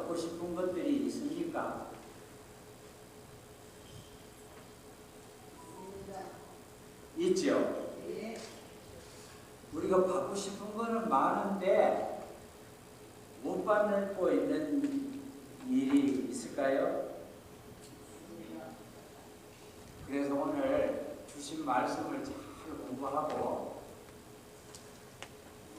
받고 싶은 것들이 있습니까? 있죠? 우리가 받고 싶은 거는 많은데 못 받고 있는 일이 있을까요? 그래서 오늘 주신 말씀을 잘 공부하고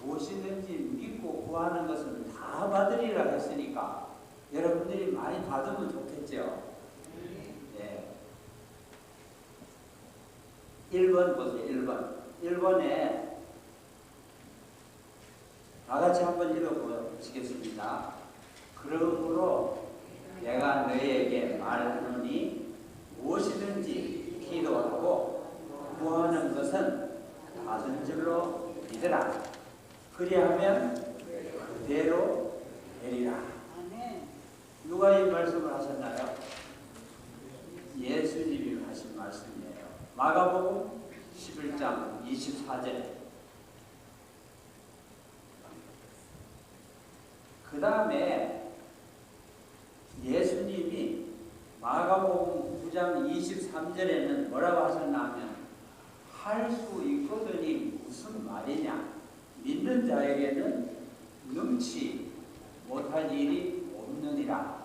무엇이든지 믿고 구하는 것은 다 받으리라 했으니까 여러분들이 많이 받으면 좋겠죠. 네. 1번 보세요. 1번. 1번에 다 같이 한번 읽어보시겠습니다. 그러므로 내가 너희에게 말하노니 무엇이든지 기도하고 구하는 것은 받은 줄로 믿으라. 그리하면 그대로 되리라. 누가 이 말씀을 하셨나요? 예수님이 하신 말씀이에요. 마가복음 11장 24절. 그 다음에 예수님이 마가복음 9장 23절에는 뭐라고 하셨냐면 할 수 있거든이 무슨 말이냐. 믿는 자에게는 능치 못할 일이 없느니라.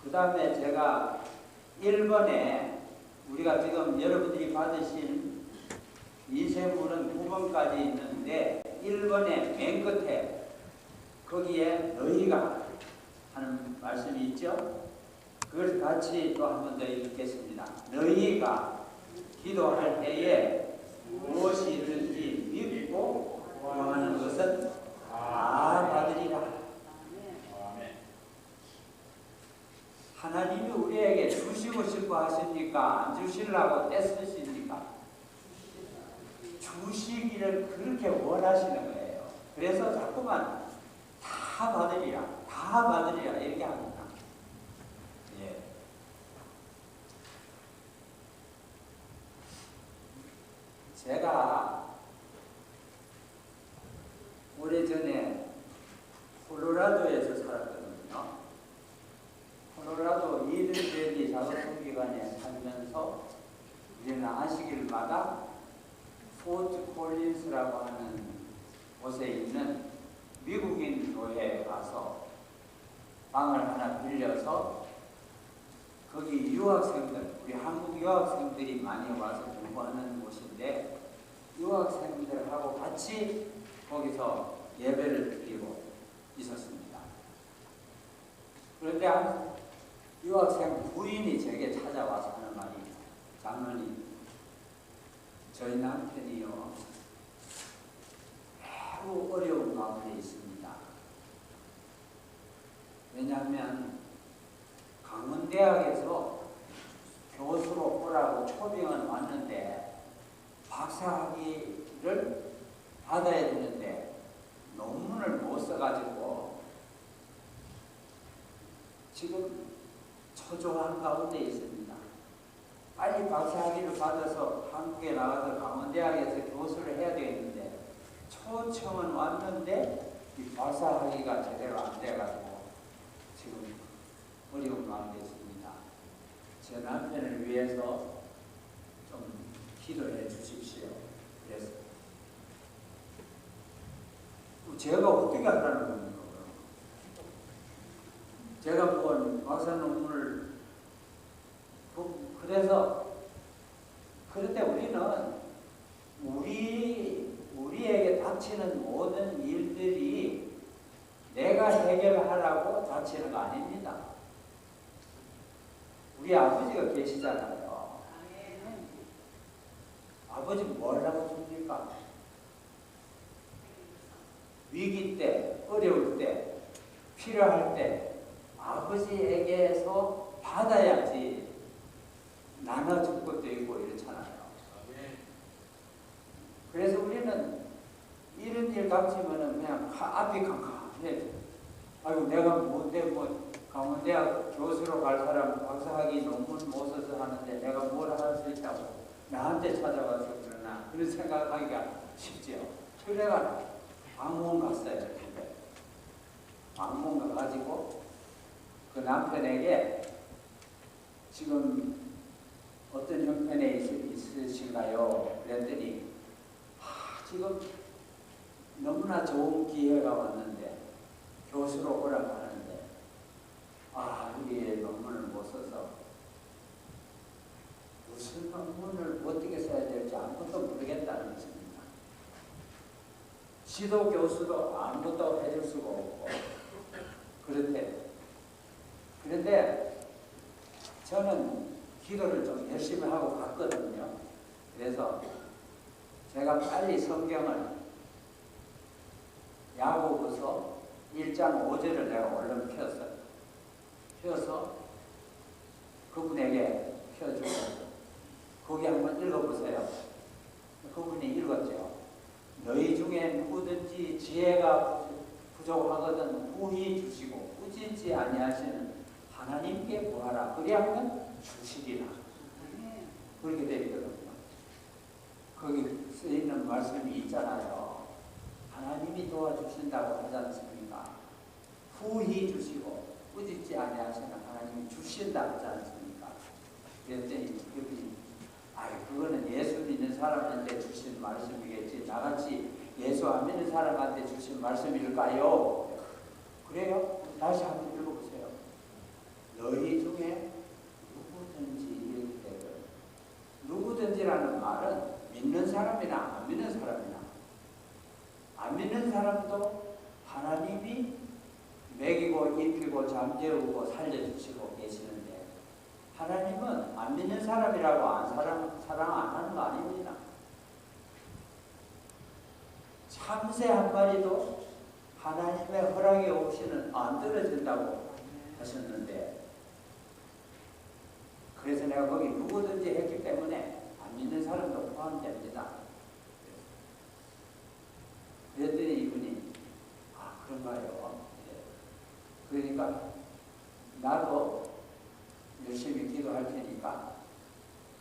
그 다음에 제가 1번에 우리가 지금 여러분들이 받으신 인쇄물은 9번까지 있는데 1번에 맨 끝에 거기에 너희가 하는 말씀이 있죠. 그걸 같이 또 한 번 더 읽겠습니다. 너희가 기도할 때에 무엇이든지 믿고 구하는 것은 다 받으리라. 하나님이 우리에게 주시고 싶어 하십니까? 안 주시려고 떼쓰십니까? 주시기를 그렇게 원하시는 거예요. 그래서 자꾸만 다 받으리라, 다 받으리라 이렇게 합니다. 예. 제가 오래전에 콜로라도에서 살았거든요. 콜로라도 이든밸리 작업기관에 살면서 우리는 안식일마다 포트 콜린스라고 하는 곳에 있는 미국인 교회에 가서 방을 하나 빌려서 거기 유학생들, 우리 한국 유학생들이 많이 와서 공부하는 곳인데 유학생들하고 같이 거기서 예배를 드리고 있었습니다. 그런데 한 유학생 부인이 제게 찾아와서 하는 말이 장로님, 저희 남편이요 매우 어려운 가운데 있습니다. 왜냐하면 강원대학에서 교수로 보라고 초빙은 왔는데 박사학위를 받아야 되는데 논문을 못 써가지고 지금 초조한 가운데 있습니다. 빨리 박사학위를 받아서 한국에 나가서 강원대학에서 교수를 해야 되겠는데 초청은 왔는데 이 박사학위가 제대로 안 돼가지고 지금 어려운 가운데 있습니다. 제 남편을 위해서 좀 기도해 주십시오. 그래서 제가 어떻게 하라는 겁니까? 제가 본 박사 논문을 그래서 그런데 우리는 우리에게 닥치는 모든 일들이 내가 해결하라고 닥치는 거 아닙니다. 우리 아버지가 계시잖아요. 아버지 뭘 하고 줍니까? 위기 때, 어려울 때, 필요할 때 아버지에게서 받아야지 나눠줄 것도 있고 이렇잖아요. 그래서 우리는 이런 일 닥치면은 그냥 앞이 캄캄해. 아이고 내가 뭔데 강원대학 교수로 갈 사람 박사학위 논문 못 써서 하는데 내가 뭘 할 수 있다고 나한테 찾아와서 그러나 그런 생각하기가 싶지요. 그래가 방문 갔어요. 집에. 방문 가가지고 그 남편에게 지금 어떤 형편에 있으신가요? 그랬더니 지금 너무나 좋은 기회가 왔는데 교수로 오라고 하는데 여기에 논문을 못 써서 무슨 논문을 어떻게 써야 될지 아무것도 모르겠다는 것입니다. 지도 교수도 아무것도 해줄 수가 없고 그렇대. 그런데 저는 기도를 좀 열심히 하고 갔거든요. 그래서 제가 빨리 성경을 야고보서 1장 5절을 내가 얼른 펴었어요. 펴서 그분에게 펴주고 거기 한번 읽어보세요. 그분이 읽었죠. 너희 중에 누구든지 지혜가 부족하거든 후히 주시고 꾸짖지 아니하시는 하나님께 구하라. 그리하면 주시리라. 그렇게 되어 있거든요. 거기 쓰이는 말씀이 있잖아요. 하나님이 도와주신다고 하지 않습니까? 후히 주시고 꾸짖지 아니하시는 하나님이 주신다 하지 않습니까? 그랬더니 그분이 그거는 예수 믿는 사람한테 주신 말씀이겠지 나같이 예수 안 믿는 사람한테 주신 말씀일까요? 그래요? 다시 한번 읽어보세요. 너희 중에 누구든지 이렇게 되거든. 누구든지라는 말은 믿는 사람이나 안 믿는 사람이나 안 믿는 사람도 하나님이 먹이고 입히고 잠재우고 살려주시고 계시는데 하나님은 안 믿는 사람이라고 사랑 안 하는 거 아닙니다. 참새 한 마리도 하나님의 허락이 없이는 안 떨어진다고 하셨는데 그래서 내가 거기 누구든지 했기 때문에 안 믿는 사람도 포함됩니다. 그랬더니 이분이 그런가요? 그러니까 나도 열심히 기도할 테니까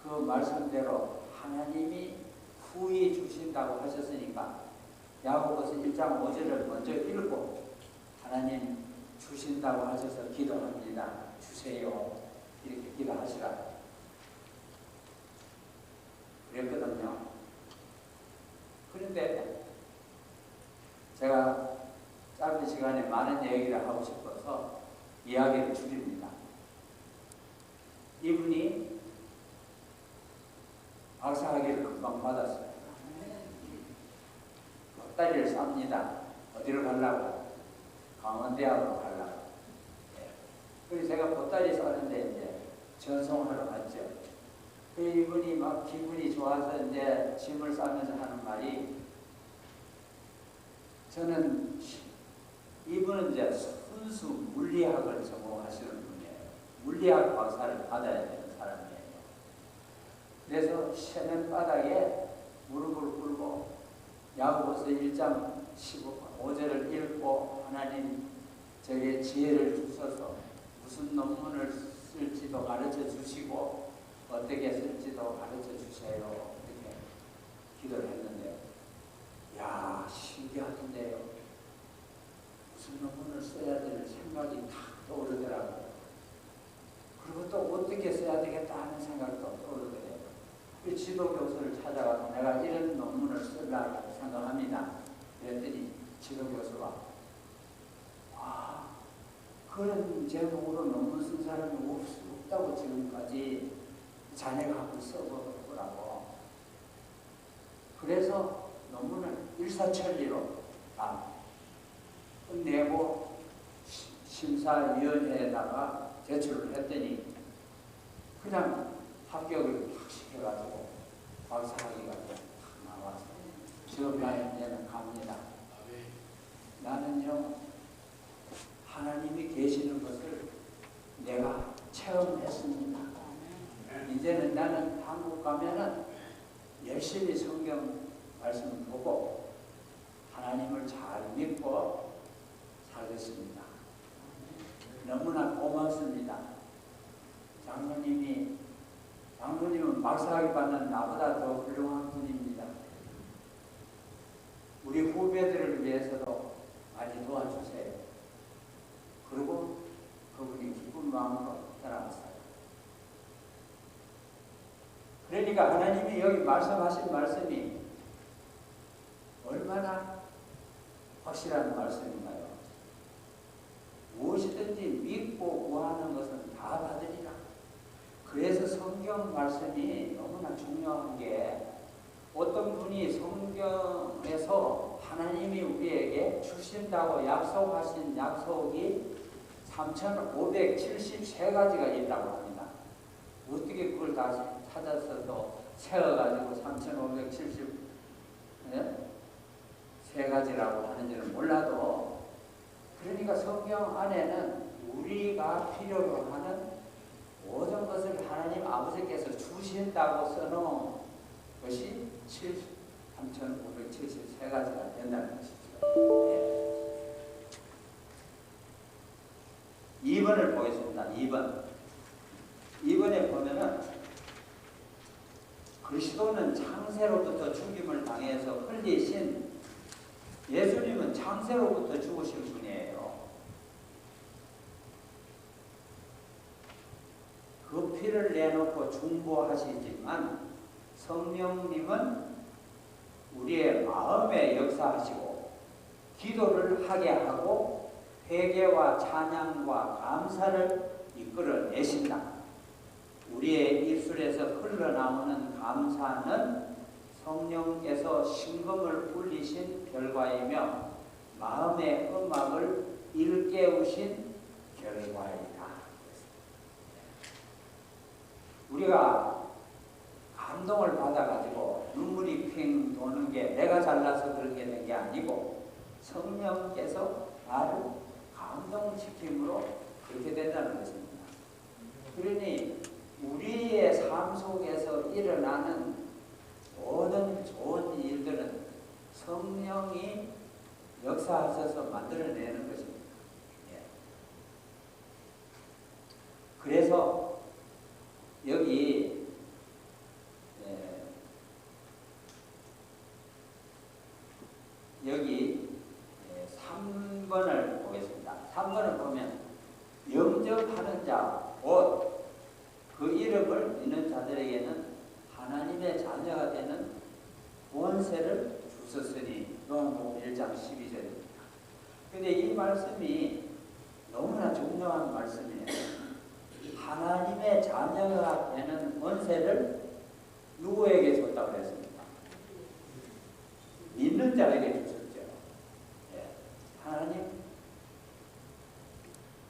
그 말씀대로 하나님이 후히 주신다고 하셨으니까 야고보서 1장 5절을 먼저 읽고 하나님 주신다고 하셔서 기도합니다. 주세요. 이렇게 기도하시라. 그랬거든요. 그런데 제가 짧은 시간에 많은 얘기를 하고 싶어서 이야기를 줄입니다. 이분이 박사학위를 금방 받았어요. 보따리를 쌉니다. 어디로 가려고? 강원대학으로 가려고. 그래서 제가 보따리 싸는데 이제 전송하러 갔죠. 이분이 막 기분이 좋아서 이제 짐을 싸면서 하는 말이 저는 이분은 이제 순수 물리학을 전공하시는 분이에요. 물리학 박사를 받아야 되는 사람이에요. 그래서 세면바닥에 무릎을 꿇고 야고보서 1장 15절을 읽고 하나님 저에게 지혜를 주셔서 무슨 논문을 쓸지도 가르쳐 주시고 어떻게 쓸지도 가르쳐 주세요. 이렇게 기도를 했는데 신기하던데요. 무슨 논문을 써야 될 생각이 탁 떠오르더라고요. 그리고 또 어떻게 써야 되겠다 하는 생각도 떠오르더래요. 그 지도교수를 찾아가서 내가 이런 논문을 쓰려고 생각합니다. 그랬더니 지도교수가 그런 제목으로 논문 쓴 사람이 없다고 지금까지 자네가 한번 써보라고. 그래서 논문을 일사천리로 다 끝내고 심사위원회에다가 제출을 했더니 그냥 합격을 탁 시켜가지고 박사학위가 탁 나와서 지금 이제는 갑니다. 나는요 하나님이 계시는 것을 내가 체험했습니다. 이제는 나는 한국 가면은 열심히 성경 말씀을 보고 하나님을 잘 믿고 살겠습니다. 너무나 고맙습니다. 장로님은 박사학위 받는 나보다 더 훌륭한 분입니다. 우리 후배들을 위해서도 많이 도와주세요. 그리고 그분이 기쁜 마음으로 떠나갔어요. 그러니까 하나님이 여기 말씀하신 말씀이 얼마나 확실한 말씀인가요? 무엇이든지 믿고 구하는 것은 다 받으리라. 그래서 성경 말씀이 너무나 중요한 게, 어떤 분이 성경에서 하나님이 우리에게 주신다고 약속하신 약속이 3,573가지가 있다고 합니다. 어떻게 그걸 다시 찾아서 또 채워가지고 3,573가지라고 하는지는 몰라도, 그러니까 성경 안에는 우리가 필요로 하는 모든 것을 하나님 아버지께서 주신다고 써놓은 것이 3,573가지가 된다는 것이죠. 2번을 보겠습니다. 2번에 보면은 그리스도는 창세로부터 죽임을 당해서 흘리신, 예수님은 창세로부터 죽으신 분이에요. 그 피를 내놓고 중보하시지만 성령님은 우리의 마음에 역사하시고 기도를 하게 하고 회개와 찬양과 감사를 이끌어내신다. 우리의 입술에서 흘러나오는 감사는 성령께서 심금을 울리신 결과이며 마음의 음악을 일깨우신 결과이다. 우리가 감동을 받아가지고 눈물이 핑 도는 게 내가 잘나서 그렇게 된 게 아니고 성령께서 나를 감동시킴으로 그렇게 된다는 것입니다. 그러니 우리의 삶 속에서 일어나는 모든 좋은 일들은 성령이 역사하셔서 만들어내는 것입니다. 그래서 여기 여기 3번을 보겠습니다. 3번을 보면 영접하는 자, 곧 그 이름을 믿는 자들에게는 하나님의 자녀가 되는 권세를 주셨으니, 요한복음 1장 12절입니다. 그런데 이 말씀이 너무나 중요한 말씀이에요. 하나님의 자녀가 되는 권세를 누구에게 줬다고 그랬습니까? 믿는 자에게 주셨죠. 하나님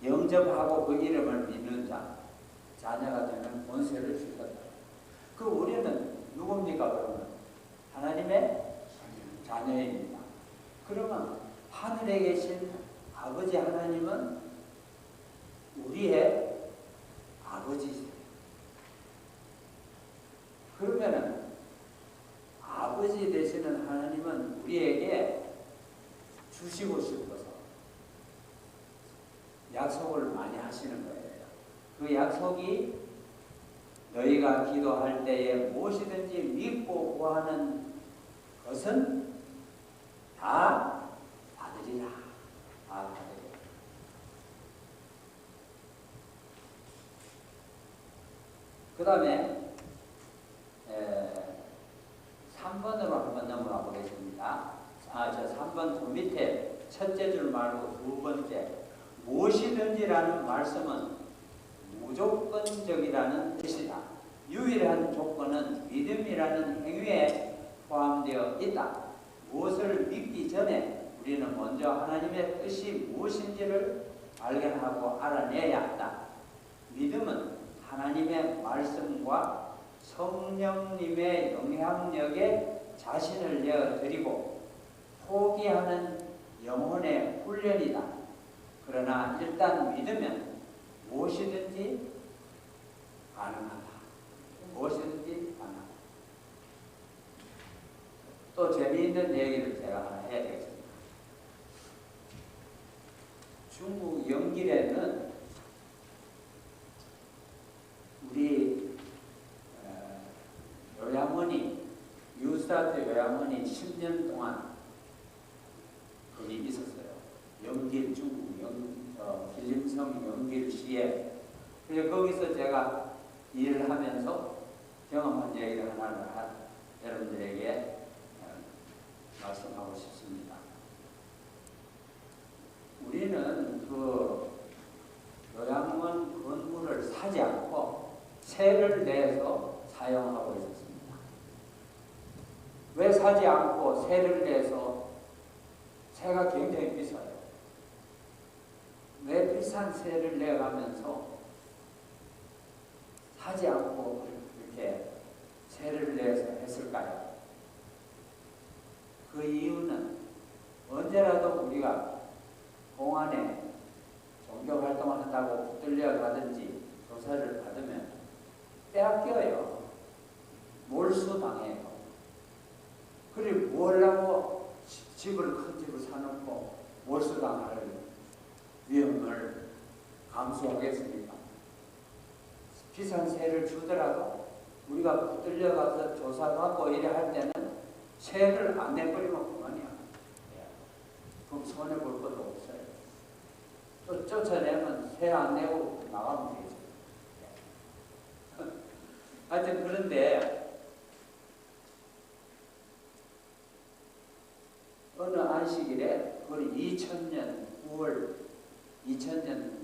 영접하고 그 이름을 믿는 자, 자녀가 되는 권세를 주셨다. 그 우리는 누굽니까? 그러면 하나님의 자녀입니다. 그러면 하늘에 계신 아버지 하나님은 우리의 아버지세요. 그러면은 아버지 되시는 하나님은 우리에게 주시고 싶어서 약속을 많이 하시는 거예요. 그 약속이 너희가 기도할 때에 무엇이든지 믿고 구하는 것은 다 받으리라. 다 받으리라. 그 다음에 3번으로 한번 넘어가 보겠습니다. 저 3번 그 밑에 첫째 줄 말고 두 번째, 무엇이든지라는 말씀은 무조건적이라는 뜻이다. 유일한 조건은 믿음이라는 행위에 포함되어 있다. 무엇을 믿기 전에 우리는 먼저 하나님의 뜻이 무엇인지를 발견하고 알아내야 한다. 믿음은 하나님의 말씀과 성령님의 영향력에 자신을 내어드리고 포기하는 영혼의 훈련이다. 그러나 일단 믿으면 무엇이든지 가능하다. 무엇이든지 가능하다. 또 재미있는 얘기를 제가 하나 해야 되겠습니다. 중국 영길에는 우리 요양원이, 유스타트 요양원이 10년 동안 거기 있었어요. 영길 중국 길림성 영길시에. 그래서 거기서 제가 일을 하면서 경험한 얘기를 하나를 여러분들에게 말씀하고 싶습니다. 우리는 그 요양원 건물을 사지 않고 세를 내서 사용하고 있었습니다. 왜 사지 않고 세를 내서? 세가 굉장히 비싸요. 왜 비싼 세를 내가면서 사지 않고 이렇게 세를 내서 했을까요? 그 이유는 언제라도 우리가 공안에 종교활동을 한다고 붙들려 가든지 조사를 받으면 빼앗겨요. 몰수당해요. 그리고 뭐라고 집을 큰 집을 사놓고 몰수당할 위험을 감수하겠습니까? 비싼 세를 주더라도 우리가 붙들려 가서 조사받고 이래 할 때는 세를 안 내버리면 그만이야. 그럼 손해볼 것도 없어요. 또 쫓아내면 세 안 내고 나가면 되죠. 하여튼 그런데 어느 안식일에 거의 2000년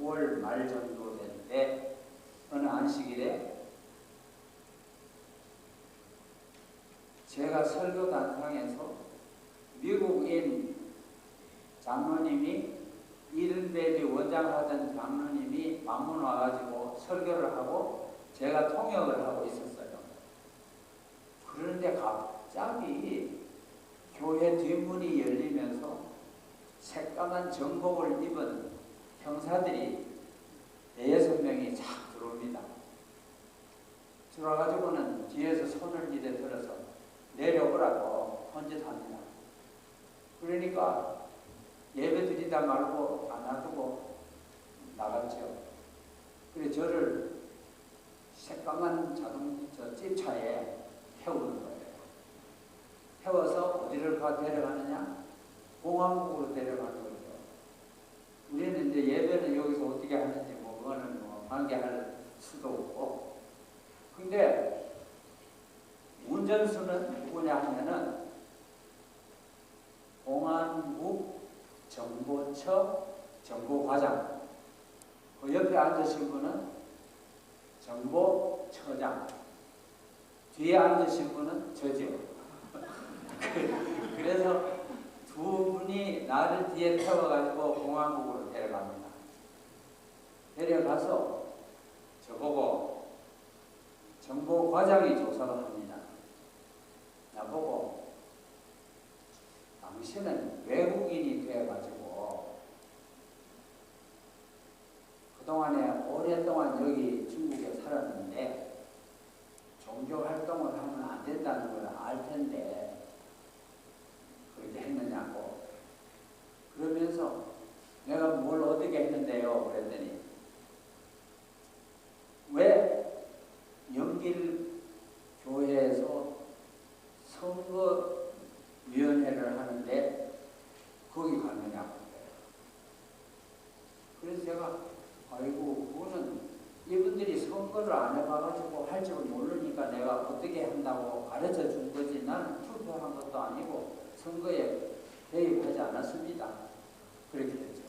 9월 말 정도 되는데 어느 안식일에 제가 설교 단상에서 미국인 장로님이 이른베리 원장하던 장로님이 방문 와가지고 설교를 하고 제가 통역을 하고 있었어요. 그런데 갑자기 교회 뒷문이 열리면서 새까만 정복을 입은 형사들이 6명이 착 들어옵니다. 들어와가지고는 뒤에서 손을 이래 들어서 내려오라고 헌짓합니다. 그러니까 예배 드리다 말고 안 놔두고 나갔죠. 그래서 저를 새까만 자동차 집차에 태우는 거예요. 태워서 어디를 데려가느냐? 공항국으로 데려가는 거죠. 우리는 이제 예배는 여기서 어떻게 하는지 그거는 관계할 수도 없고. 근데 운전수는 누구냐 하면은 공안국 정보처 정보과장, 그 옆에 앉으신 분은 정보처장, 뒤에 앉으신 분은 저죠. 그래서 두 분이 나를 뒤에 태워가지고 공안국으로 데려갑니다. 데려가서 저보고 정보과장이 조사를 합니다. 나보고 당신은 외국인이 되어가지고 그동안에 오랫동안 여기 중국에 살았는데 종교활동을 하면 안 된다는 걸 알 텐데 그렇게 했느냐고. 그러면서 내가 뭘 어떻게 했는데요? 그랬더니 왜 영길 교회에서 선거위원회를 하는데 거기 가느냐고. 그래서 제가 아이고 그거는 이분들이 선거를 안 해봐가지고 할 줄 모르니까 내가 어떻게 한다고 가르쳐 준 거지. 나는 투표한 것도 아니고 선거에 개입하지 않았습니다. 그렇게 됐죠.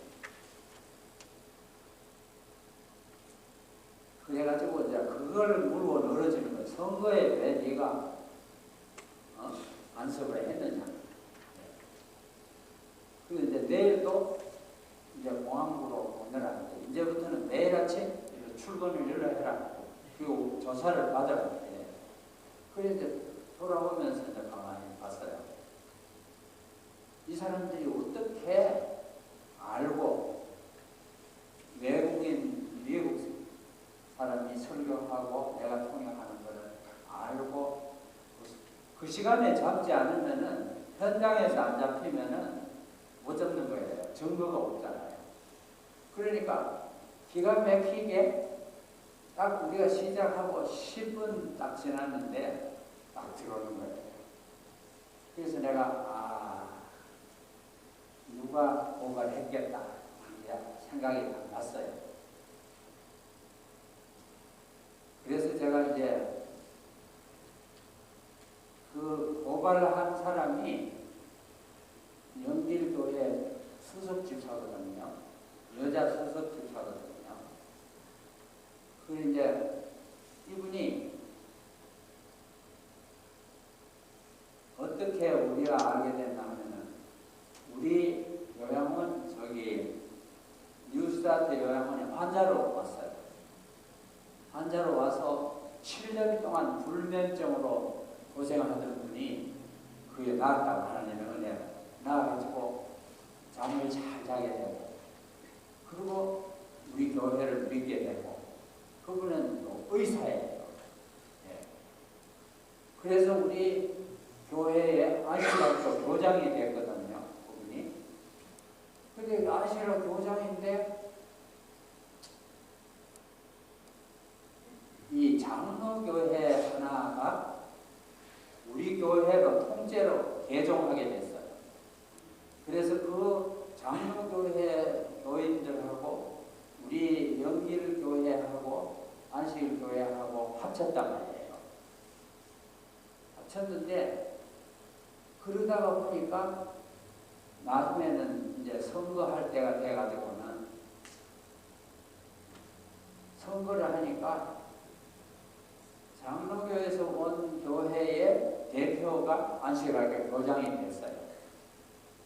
그래가지고 이제 그걸 물고 늘어지는 거예요. 선거에 왜 네가 간섭을 했느냐. 그리고 이제 내일도 이제 공항으로 보내라는데 이제부터는 매일 아침 출근을 연락해라. 그리고 조사를 받으라. 그래서 이제 돌아오면서 이제 가만히 봤어요. 이 사람들이 어떻게 알고 외국인 미국 사람이 설교하고 내가 통역하는 것을 알고 그 시간에 잡지 않으면은 현장에서 안 잡히면은 못 잡는 거예요. 증거가 없잖아요. 그러니까 기가 막히게 딱 우리가 시작하고 10분 딱 지났는데 딱 들어오는 거예요. 그래서 내가 누가 고발했겠다 생각이 났어요. 그래서 제가 이제 그 고발을 한 사람이 영길교회 수석집사거든요. 여자 수석집사거든요. 그 이제 이분이 어떻게 우리가 알게 됐나 하면은 우리 요양원 저기 뉴스타트 요양원에 환자로 왔어요. 환자로 와서 7년 동안 불면증으로 고생하던 분이 그게 나았다고 하나님의 은혜로 나아가지고 잠을 잘 자게 되고 그리고 우리 교회를 믿게 되고 그분은 또 의사예요. 예. 그래서 우리 교회에 아시라교 교장이 됐거든요. 그분이. 근데 아시라 교장인데 이 장로교회 하나가 우리 교회로 통째로 개종하게 됐어요. 그래서 그 장로교회 교인들하고 우리 영길교회하고 안식일교회하고 합쳤단 말이에요. 합쳤는데 그러다가 보니까 나중에는 이제 선거할 때가 돼가지고는 선거를 하니까 장로교에서 온 교회의 대표가 안식일학교 교장이 됐어요.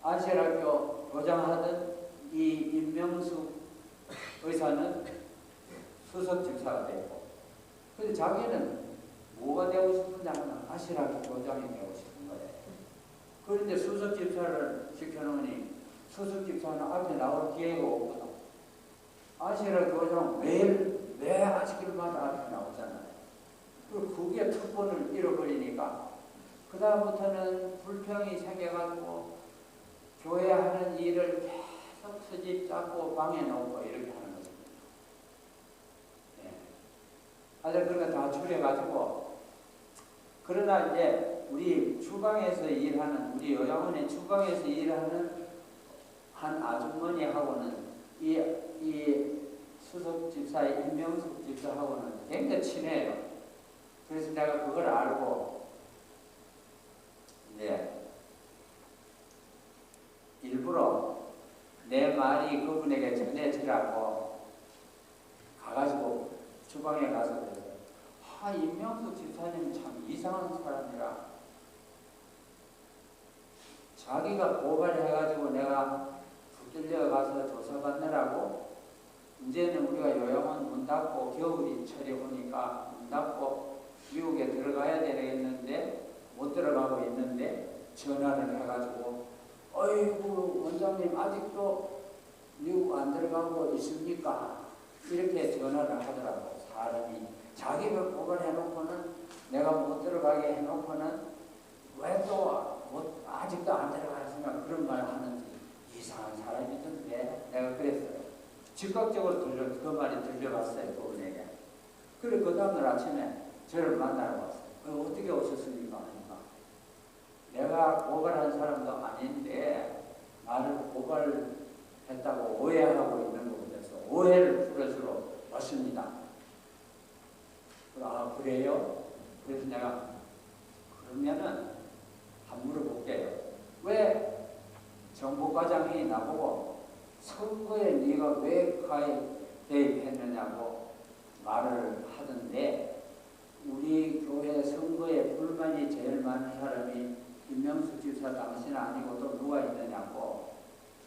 안식일학교 교장하던 이 임명숙 의사는 수석집사가 되고 근데 자기는 뭐가 되고 싶은지 하면 안식일학교 교장이 되고 싶은 거예요. 그런데 수석집사를 시켜놓으니 수석집사는 앞에 나올 기회가 없거든. 안식일학교 교장은 매 안식일마다 앞에 나오잖아요. 그게 특권을 잃어버리니까 그 다음부터는 불평이 생겨가지고 교회 하는 일을 계속 수집 잡고 방에 놓고 이렇게 하는 것입니다. 네. 아들 그런 거 다 줄여가지고 그러나 이제 우리 주방에서 일하는 우리 요양원의 주방에서 일하는 한 아주머니하고는 이 수석 집사의 임명숙 집사하고는 굉장히 친해요. 그래서 내가 그걸 알고 이제 일부러 내 말이 그분에게 전해지라고 가가지고 주방에 가서 그랬어요. 임명숙 집사님 참 이상한 사람이라 자기가 고발해가지고 내가 붙들려 가서 조사받느라고 이제는 우리가 요양원 문 닫고 겨울이 철이 오니까 문 닫고 미국에 들어가야 되겠는데 못 들어가고 있는데 전화를 해가지고 어이구 원장님 아직도 미국 안 들어가고 있습니까? 이렇게 전화를 하더라고. 사람이 자기가 고발해놓고는 내가 못 들어가게 해놓고는 왜 또 아직도 안 들어가시면 그런 말 하는지 이상한 사람이던데 내가 그랬어요. 즉각적으로 그 말이 들려갔어요. 그분에게. 그래 그 다음날 아침에 저를 만나러 왔어요. 어떻게 오셨습니까? 하니까 내가 고발한 사람도 아닌데 나를 고발했다고 오해하고 있는 것 같아서 오해를 풀어주러 왔습니다. 아 그래요? 그래서 내가 그러면은 한번 물어볼게요. 왜 정보과장이 나보고 선거에 네가 왜 개입했느냐고 말을 하던데 우리 교회 선거에 불만이 제일 많은 사람이 임명숙 집사 당신 아니고 또 누가 있느냐고.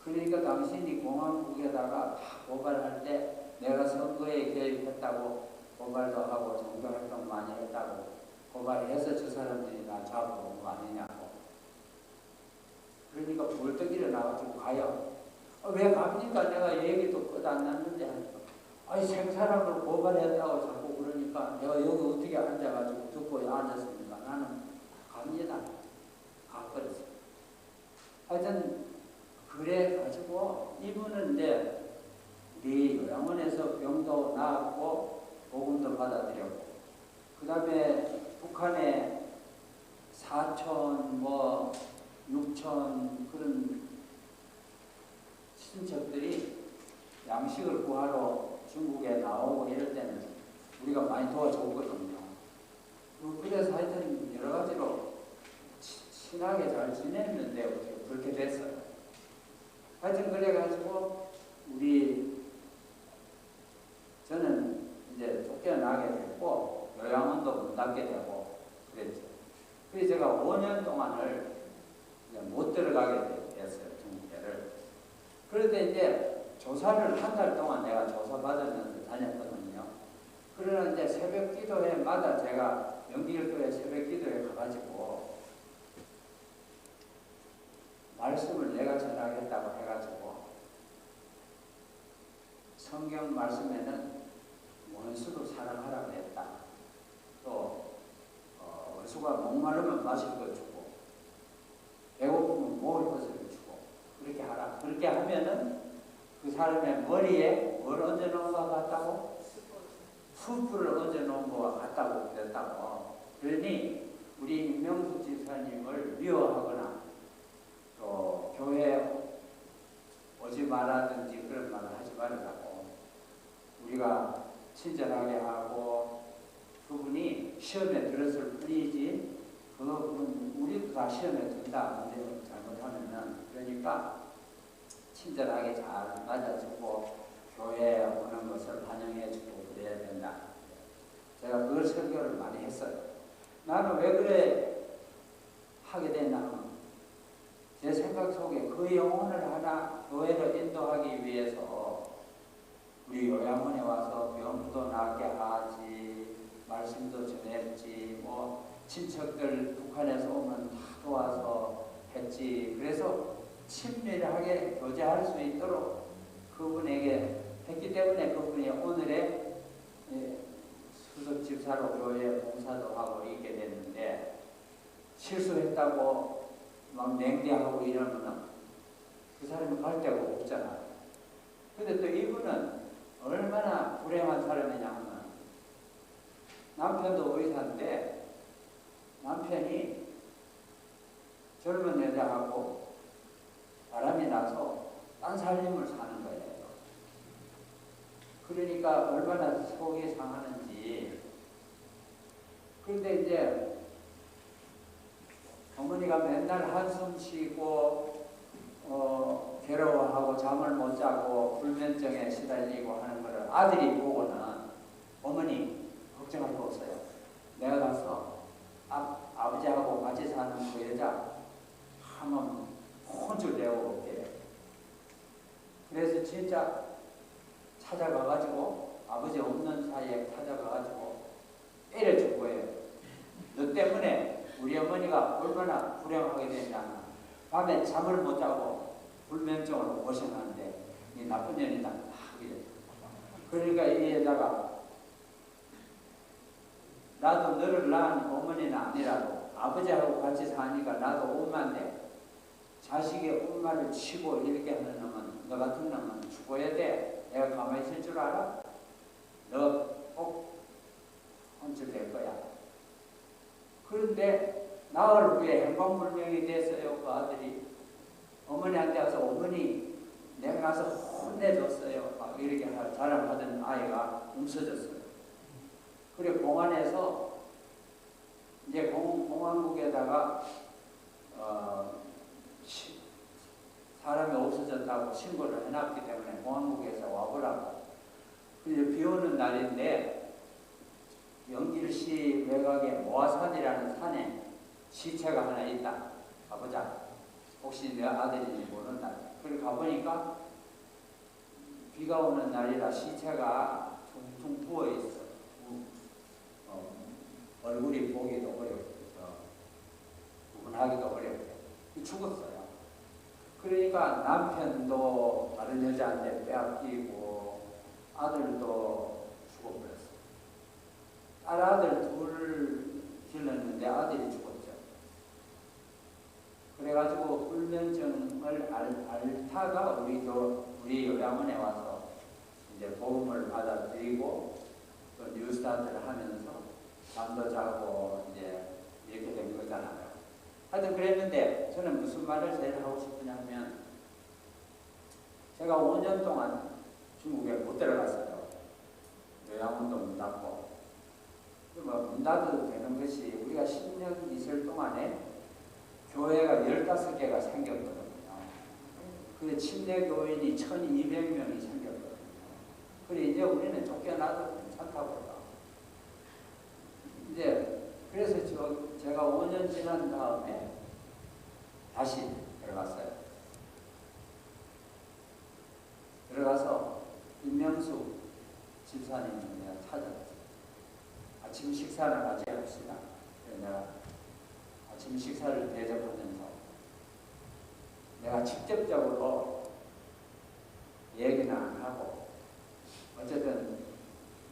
그러니까 당신이 공항국에다가 다 고발할 때 내가 선거에 개입했다고 고발도 하고 종교활동 많이 했다고 고발해서 저 사람들이 나 잡으러 온 거 아니냐고. 그러니까 불떡이를 나가지고 가요. 왜 갑니까? 내가 얘기도 끝 안 났는데 하니까 아니 생사람을 고발했다고 자꾸 그러니까 내가 여기 어떻게 앉아가지고 듣고 앉았습니까? 나는 갑니다. 가버렸어요. 하여튼 그래 가지고 이분은 이제 우리 요양원에서 병도 나았고 복음도 받아들였고 그 다음에 북한에 4천 뭐 6천 그런 친척들이 양식을 구하러 중국에 나오고 이럴 때는 우리가 많이 도와줬거든요. 그래서 하여튼 여러 가지로 친하게 잘 지냈는데 어떻게 그렇게 됐어요. 하여튼 그래가지고 저는 이제 쫓겨나게 됐고 요양원도 문 닫게 되고 그랬죠. 그래서 제가 5년 동안을 이제 못 들어가게 됐어요. 중국에를. 그런데 이제 조사를 한 달 동안 내가 조사받으면서 다녔거든요. 그러나 이제 새벽 기도회마다 제가 영길교회 새벽 기도회 가가지고 말씀을 내가 전하겠다고 해가지고 성경 말씀에는 원수도 사랑하라고 했다. 또 원수가 목마르면 마실 것 주고 배고프면 먹을 것을 주고 그렇게 하라. 그렇게 하면은 그 사람의 머리에 뭘 얹어놓은 것 같다고? 숯불을 얹어놓은 것 같다고 그랬다고. 그러니 우리 임명수 집사님을 미워하거나 또 교회 오지 말라든지 그런 말을 하지 말라고. 우리가 친절하게 하고 그분이 시험에 들었을 뿐이지 그분 우리도 다 시험에 든다. 근데 잘못하면은 그러니까 친절하게 잘 맞아주고 교회에 오는 것을 환영해주고 그래야 된다. 제가 그걸 설교를 많이 했어요. 나는 왜 그래 하게 됐나 하면 제 생각 속에 그 영혼을 하나 교회로 인도하기 위해서 우리 요양원에 와서 병도 낫게 하지, 말씀도 전했지, 뭐 친척들 북한에서 오면 다 도와서 했지. 그래서 친밀하게 교제할 수 있도록 그분에게 했기 때문에 그분이 오늘의 수석 집사로 교회 봉사도 하고 있게 됐는데 실수했다고 막 냉대하고 이러면은 그 사람이 갈 데가 없잖아요. 근데 또 이분은 얼마나 불행한 사람이냐 하면 남편도 의사인데 남편이 젊은 여자하고 바람이 나서 딴 살림을 사는 거예요. 그러니까 얼마나 속이 상하는지. 그런데 이제 어머니가 맨날 한숨 쉬고 괴로워하고 잠을 못 자고 불면증에 시달리고 하는 것을 아들이 보고는 어머니 걱정할 거 없어요. 내가 가서 아버지하고 같이 사는 그 여자 한번 혼쭐 내고 올게. 그래서 진짜 찾아가가지고 아버지 없는 사이에 찾아가가지고 때려준 거예요. 너 때문에 우리 어머니가 얼마나 불행하게 됐냐. 밤에 잠을 못 자고 불면증으로 고생하는데 이 나쁜 년이다. 그러니까 이 여자가 나도 너를 낳은 어머니는 아니라도 아버지하고 같이 사니까 나도 엄마인데 자식의 엄마를 치고 이렇게 하는 놈은 너 같은 놈은 죽어야 돼. 내가 가만히 있을 줄 알아? 너 꼭 혼쭐 될 거야. 그런데 나흘 후에 행방불명이 됐어요. 그 아들이 어머니한테 와서 어머니 내가 가서 혼내줬어요. 막 이렇게 자랑하던 아이가 없어졌어요. 그래 공안에서 이제 공안국에다가 사람이 없어졌다고 신고를 해놨기 때문에 공안국에서 와보라고. 그래서 비 오는 날인데 영길시 외곽에 모아산이라는 산에 시체가 하나 있다. 가보자. 혹시 내 아들인지 모른다. 그래 가보니까 비가 오는 날이라 시체가 퉁퉁 부어있어. 얼굴이 보기도 어렵고 구분하기도 어렵고 죽었어요. 그러니까 남편도 다른 여자한테 빼앗기고 아들도 죽어버렸어요. 아들 둘 길렀는데 아들이 죽었죠. 그래가지고 불면증을 앓다가 우리 요양원에 와서 이제 보험을 받아들이고 또 뉴스타트를 하면서 잠도 자고 이제 이렇게 된 거잖아요. 하여튼 그랬는데 저는 무슨 말을 제일 하고 싶으냐 하면 제가 5년 동안 중국에 못 들어갔어요. 요양원도 문 닫고. 문 닫아도 되는 것이 우리가 10년 있을 동안에 교회가 15개가 생겼거든요. 그래 침례 교인이 1200명이 생겼거든요. 그래 이제 우리는 쫓겨나도 괜찮다고 봐. 이제 그래서 제가 5년 지난 다음에 다시 들어갔어요. 들어가서 임명수 집사님을 내가 찾았어요. 아침 식사를 같이 합시다. 내가 아침 식사를 대접하면서 내가 직접적으로 얘기는 안 하고 어쨌든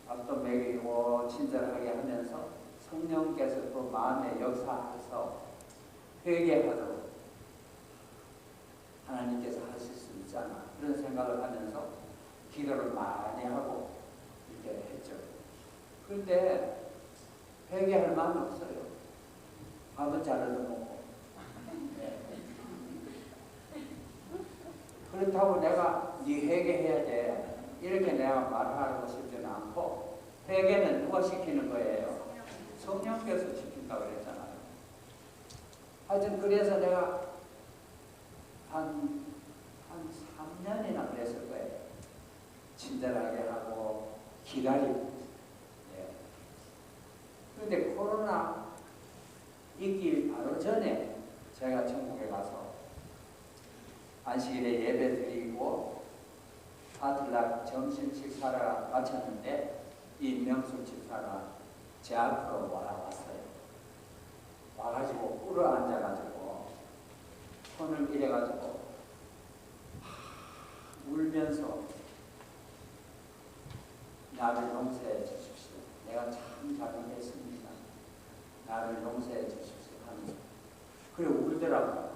밥도 먹이고 친절하게 하면서 성령께서 그 마음에 역사해서 회개하도록 하나님께서 하실 수 있잖아. 그런 생각을 하면서 기도를 많이 하고 이렇게 했죠. 그런데 회개할 마음이 없어요. 밥은 잘 얻어먹고. 네. 그렇다고 내가 네 회개해야 돼 이렇게 내가 말하고 싶지는 않고, 회개는 누가 시키는 거예요? 성령께서 시킨다고 그랬잖아요. 하여튼 그래서 내가 한 3년이나 그랬을 거예요. 친절하게 하고 기다리고. 예. 그런데 코로나 있기 바로 전에 제가 전국에 가서 안식일에 예배 드리고 아틀락 점심 식사를 마쳤는데 이 명숙 집사가 제 앞으로 왔어요. 와가지고 꿇어 앉아가지고 손을 이래가지고 울면서 나를 용서해 주십시오. 내가 참 잘못했습니다. 나를 용서해 주십시오 하면서 그래 울더라고요.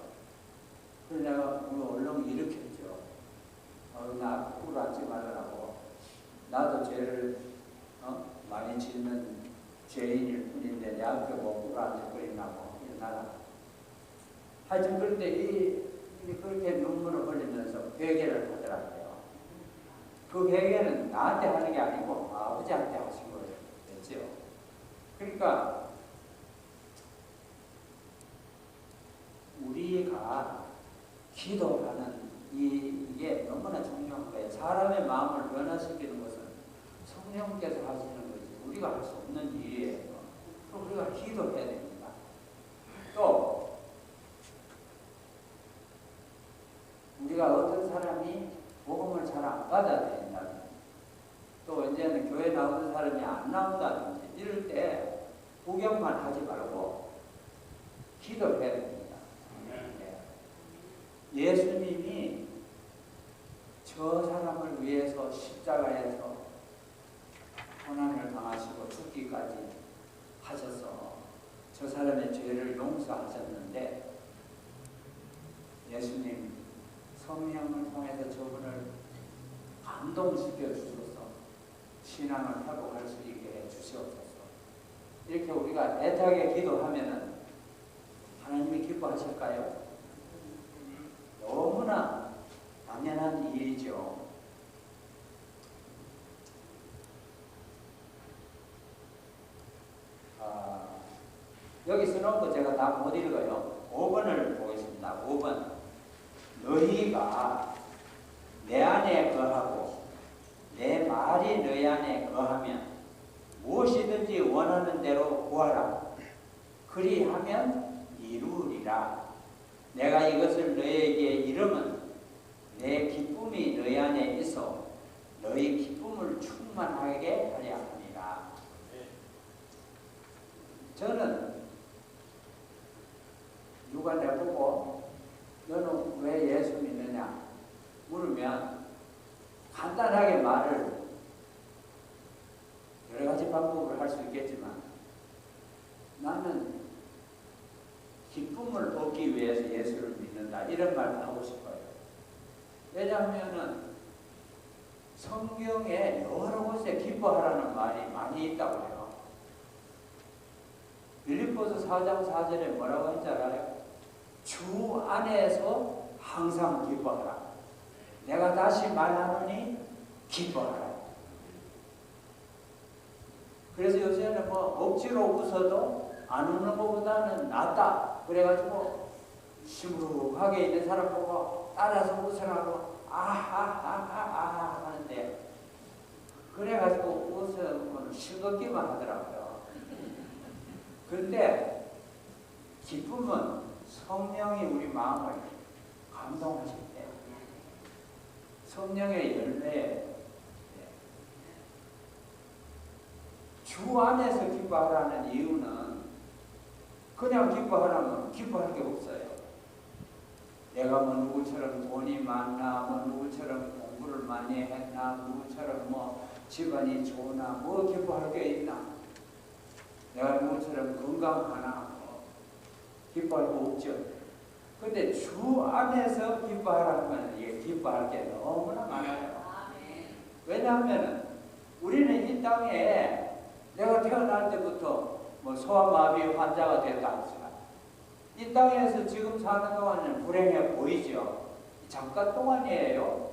그래서 내가 얼른 일으켰죠. 나 꿇어 앉지 말라고. 나도 죄를 많이 짓는 죄인일 뿐인데 내 앞에 뭐 꿇어 앉을 거리냐고 일어나라. 하여튼 그런데 그렇게 눈물을 흘리면서 회개를 하더라고요. 그 회개는 나한테 하는 게 아니고 아버지한테 하신 거였죠. 그러니까 우리가 기도하는 이게 너무나 중요한 거예요. 사람의 마음을 변화시키는 것은 성령께서 하시는 거지 우리가 할 수 없는 일이에요. 우리가 기도해야 됩니다. 또 우리가 어떤 사람이 복음을 잘 안 받아들인다든지 또 이제는 교회 나오는 사람이 안 나온다든지 이럴 때 구경만 하지 말고 기도해야 됩니다. 예수님이 저 사람을 위해서 십자가에서 고난을 당하시고 죽기까지 하셔서 저 사람의 죄를 용서하셨는데 예수님 성령을 통해서 저분을 감동시켜 주셔서 신앙을 회복할 수 있게 해 주시옵소서. 이렇게 우리가 애타게 기도하면은 하나님이 기뻐하실까요? 너무나 당연한 일이죠. 여기 써놓은 거 제가 다 못 읽어요. 5번을 보겠습니다. 5번. 너희가 내 안에 거하고 내 말이 너희 안에 거하면 무엇이든지 원하는 대로 구하라. 그리하면 이루리라. 내가 이것을 너희에게 이르면 내 기쁨이 너희 안에 있어 너희 기쁨을 충만하게 하려 합니다. 저는 누가 내보고 너는 왜 예수 믿느냐 물으면 간단하게 말을 여러 가지 방법을 할 수 있겠지만 나는 기쁨을 얻기 위해서 예수를 믿는다 이런 말을 하고 싶어요. 왜냐하면 성경에 여러 곳에 기뻐하라는 말이 많이 있다고 해요. 빌립보서 4장 4절에 뭐라고 했는지 알아요? 주 안에서 항상 기뻐하라. 내가 다시 말하노니 기뻐하라. 그래서 요새는 뭐 억지로 웃어도 안 웃는 것보다는 낫다. 그래가지고 시무룩하게 있는 사람 보고 따라서 웃으라고 아하하하하 하는데, 그래가지고 웃으면 싱겁기만 하더라고요. 그런데 기쁨은 성령이 우리 마음을 감동하실 때, 성령의 열매에 주 안에서 기뻐하라는 이유는 그냥 기뻐하라면 기뻐할 게 없어요. 내가 뭐 누구처럼 돈이 많나, 뭐 누구처럼 공부를 많이 했나, 누구처럼 뭐 집안이 좋으나, 뭐 기뻐할 게 있나, 내가 누구처럼 건강하나, 뭐 기뻐할 거 없죠. 근데 주 안에서 기뻐하라면 이게 기뻐할 게 너무나 많아요. 왜냐하면 우리는 이 땅에 내가 태어날 때부터 뭐 소아마비 환자가 됐다 하지만 이 땅에서 지금 사는 동안은 불행해 보이죠. 잠깐 동안이에요.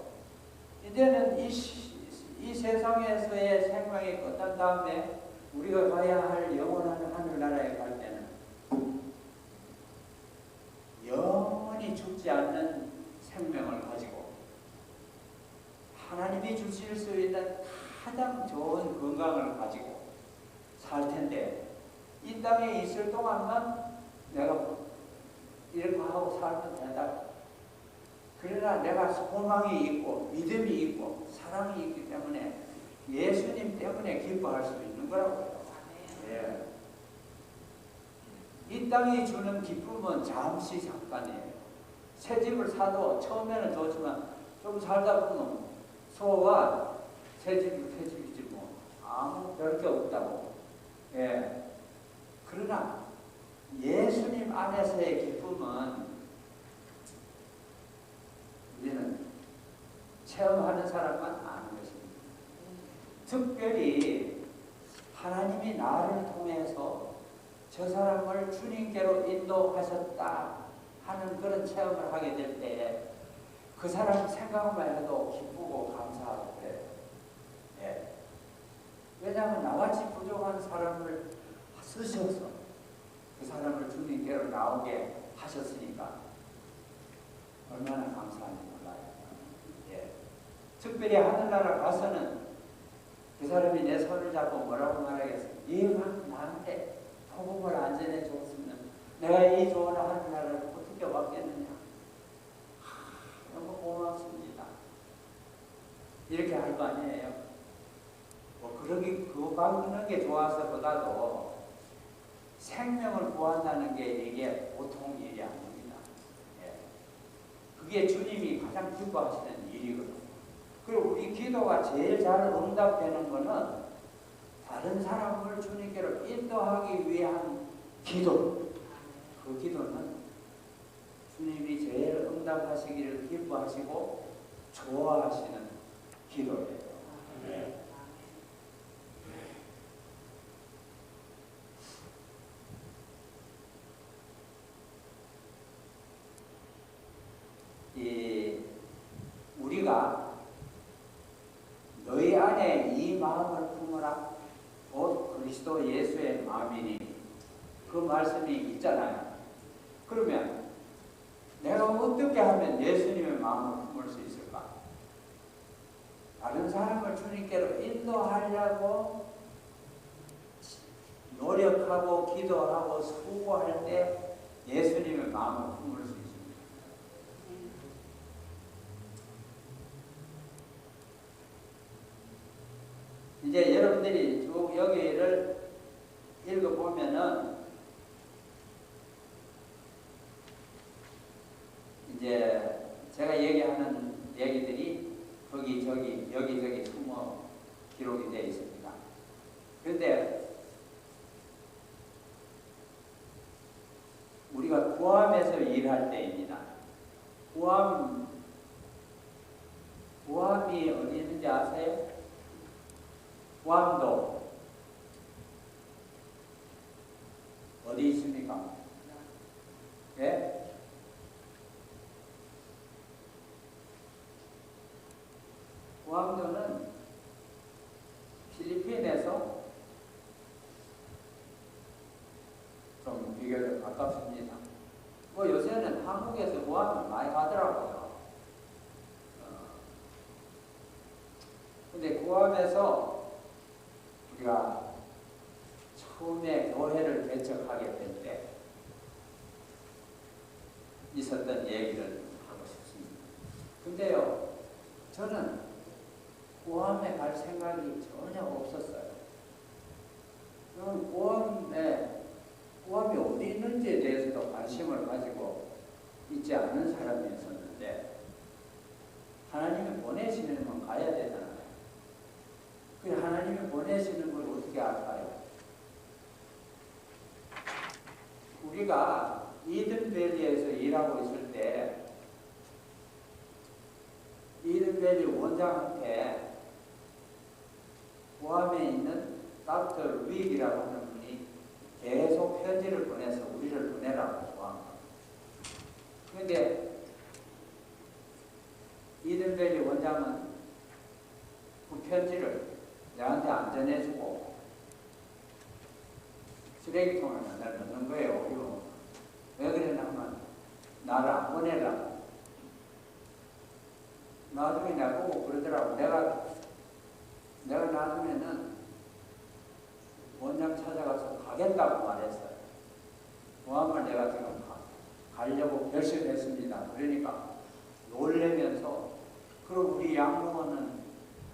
이제는 이 세상에서의 생명이 끝난 다음에 우리가 가야 할 영원한 하늘나라에 갈 때는 영원히 죽지 않는 생명을 가지고 하나님이 주실 수 있는 가장 좋은 건강을 가지고 살 텐데, 이 땅에 있을 동안만 내가 이렇게 하고 살면 된다. 그러나 내가 소망이 있고 믿음이 있고 사랑이 있기 때문에 예수님 때문에 기뻐할 수 있는 거라고요. 예. 이 땅이 주는 기쁨은 잠시 잠깐이에요. 새 집을 사도 처음에는 좋지만 좀 살다 보면 소와 새 집이지 뭐 아무 별 게 없다고. 예. 그러나 예수님 안에서의 기쁨은 우리는 체험하는 사람만 아는 것입니다. 특별히 하나님이 나를 통해서 저 사람을 주님께로 인도하셨다 하는 그런 체험을 하게 될 때 그 사람 생각만 해도 기쁘고 감사하고 그래요. 예. 왜냐하면 나같이 부족한 사람을 쓰셔서 그 사람을 주님께로 나오게 하셨으니까 얼마나 감사한지 몰라요. 예. 특별히 하늘나라 가서는 그 사람이 내 손을 잡고 뭐라고 말하겠어요? 네가 나한테 복음을 안 전해줬으면 내가 이 좋은 하늘나라를 어떻게 왔겠느냐. 너무 고맙습니다. 이렇게 할 거 아니에요. 뭐 그거 받는 게 좋아서보다도 생명을 구한다는 게 이게 보통 일이 아닙니다. 예. 그게 주님이 가장 기뻐하시는 일이거든요. 그리고 우리 기도가 제일 잘 응답되는 거는 다른 사람을 주님께로 인도하기 위한 기도. 그 기도는 주님이 제일 응답하시기를 기뻐하시고 좋아하시는 기도예요. 네. 우리가 너희 안에 이 마음을 품으라 곧 그리스도 예수의 마음이니 그 말씀이 있잖아요. 그러면 내가 어떻게 하면 예수님의 마음을 품을 수 있을까? 다른 사람을 주님께로 인도하려고 노력하고 기도하고 수고할 때 예수님의 마음을 품을 수 있습니다. 이제 여러분들이 쭉 여기를 읽어보면은 이제 제가 얘기하는 얘기들이 거기저기 여기저기 숨어 기록이 되어 있습니다. 그런데 우리가 구함에서 일할 때입니다. 구함이 어디 있는지 아세요? 구함도 어디 있습니까? 예? 한국에서 구하면 많이 가더라고요. 근데 구함에서 우리가 처음에 교회를 개척하게 될 때 있었던 얘기를 하고 싶습니다. 근데요, 저는 구함에 갈 생각이 전혀 없었어요. 저는 구함이 어디 있는지에 대해서도 관심을 가지고 있지 않은 사람이었었는데, 하나님이 보내시면 가야 되잖아요. 그 하나님이 보내시는 걸 어떻게 알까요? 우리가 이든밸리에서 일하고 있을 때 이든밸리 원장한테 구함에 있는 닥터 릭이라고 하는 분이 계속 편지를 보내서 우리를 보내라고 구합니다. 그런데 이든밸리 원장은 그 편지를 내한테 안 전해주고 쓰레기통에 맨날 넣는 거예요. 이거 왜 그러냐면 나를 안 보내려고. 나중에 내가 보고 그러더라고. 내가 나중에는 원장 찾아가서 가겠다고 말했어요. 구함을 내가 지금 가려고 결심했습니다. 그러니까 놀래면서 그럼 우리 양로원은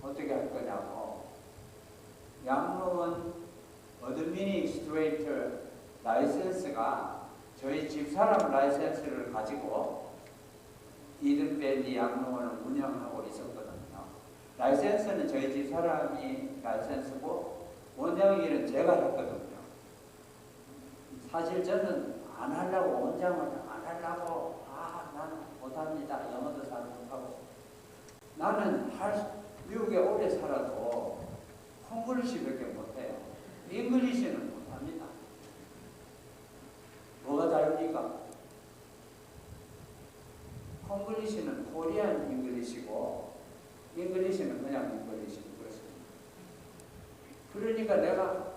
어떻게 할 거냐고. 양로원 어드미니스트레이터 라이센스가 저희 집사람 라이센스를 가지고 이든밸리 양로원을 운영하고 있었거든요. 라이센스는 저희 집사람이 라이센스고 원장 일은 제가 했거든요. 사실 저는 안 하려고, 원장을 안 하려고, 나는 못합니다. 영어도 잘 못하고. 나는 미국에 오래 살아도 콩글리시밖에 못해요. 잉글리시는 못합니다. 뭐가 다릅니까? 콩글리시는 코리안 잉글리시고 잉글리시는 그냥 잉글리시고 그렇습니다. 그러니까 내가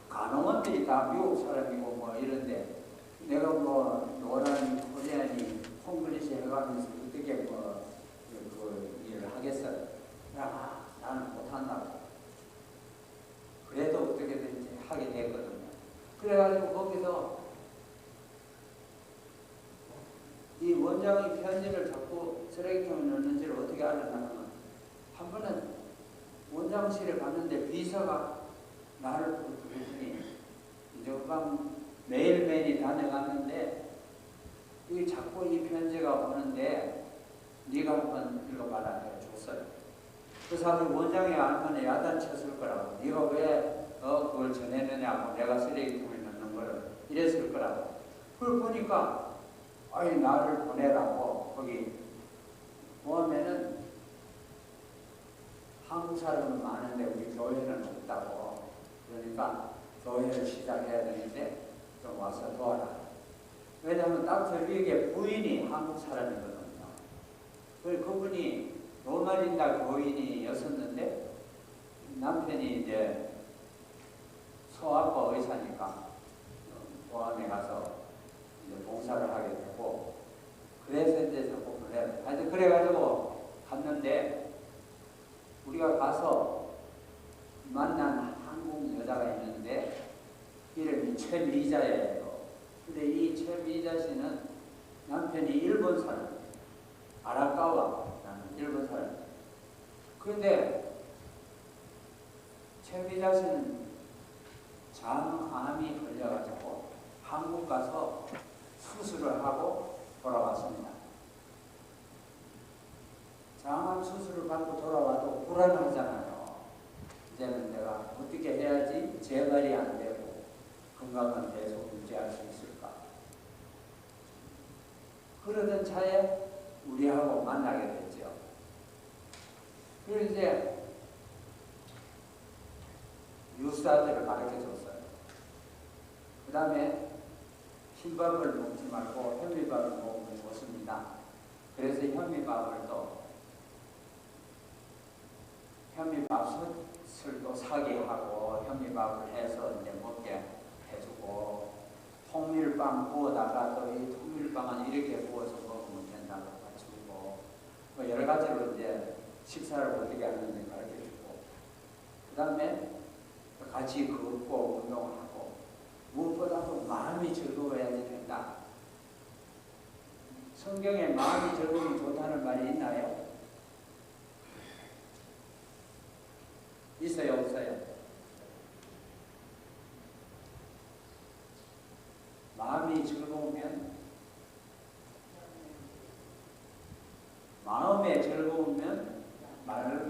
간호원들이 다 미국 사람이고 뭐 이런데 내가 뭐 노란이 코리안이 콩글리시 해가면서 어떻게 그 일을 하겠어요? 나는 못한다고. 그래도 어떻게든지 하게 됐거든요. 그래가지고 거기서 이 원장이 편지를 자꾸 쓰레기통에 넣는지를 어떻게 알았냐면 한 번은 원장실에 갔는데 비서가 나를 부르더니 이제 금방 메일맨이 다녀갔는데 이 자꾸 이 편지가 오는데 네가 한번 읽어봐라 해서 줬어요. 그 사람이 원장이 알면 야단쳤을 거라고. 네가 왜 그걸 전해내냐고. 내가 쓰레기통에 넣는 거를 이랬을 거라고. 그걸 보니까 나를 보내라고. 거기 보면은 한국 사람은 많은데 우리 교회는 없다고. 그러니까 교회를 시작해야 되는데 좀 와서 도와라. 왜냐하면 닥터 릭의 부인이 한국 사람이거든요. 그분이 로마린다 교인이었었는데 남편이 이제 소아과 의사니까 보암에 가서 이제 봉사를 하게 되고 그래서 이제 자꾸 보내요. 하여튼 그래가지고 갔는데 우리가 가서 만난 한국 여자가 있는데 이름이 최미자예요. 근데 이 최미자 씨는 남편이 일본 사람, 아라카와라는 일본 사람. 그런데 최미자 씨는 장암이 걸려가지고 한국 가서 수술을 하고 돌아왔습니다. 장암 수술을 받고 돌아와도 불안하잖아요. 이제는 내가 어떻게 해야지 재발이 안 되고 건강은 계속 유지할 수 있을까. 그러던 차에 우리하고 만나게 됐죠. 그리고 이제 유사들을 가르쳐 줬어요. 그 다음에 흰밥을 먹지 말고 현미밥을 먹으면 좋습니다. 그래서 현미밥을 또 현미밥을 또 사게 하고 현미밥을 해서 이제 먹게 해주고 통밀빵 구워다가 또 이 통밀빵은 이렇게 구워서 먹으면 된다고 가르쳐주고 뭐 여러 가지로 이제 식사를 어떻게 하는지 가르쳐주고 그 다음에 같이 걷고 운동하고 무엇보다도 마음이 즐거워야지 된다. 성경에 마음이 즐거우면 좋다는 말이 있나요? 있어요, 없어요? 마음이 즐거우면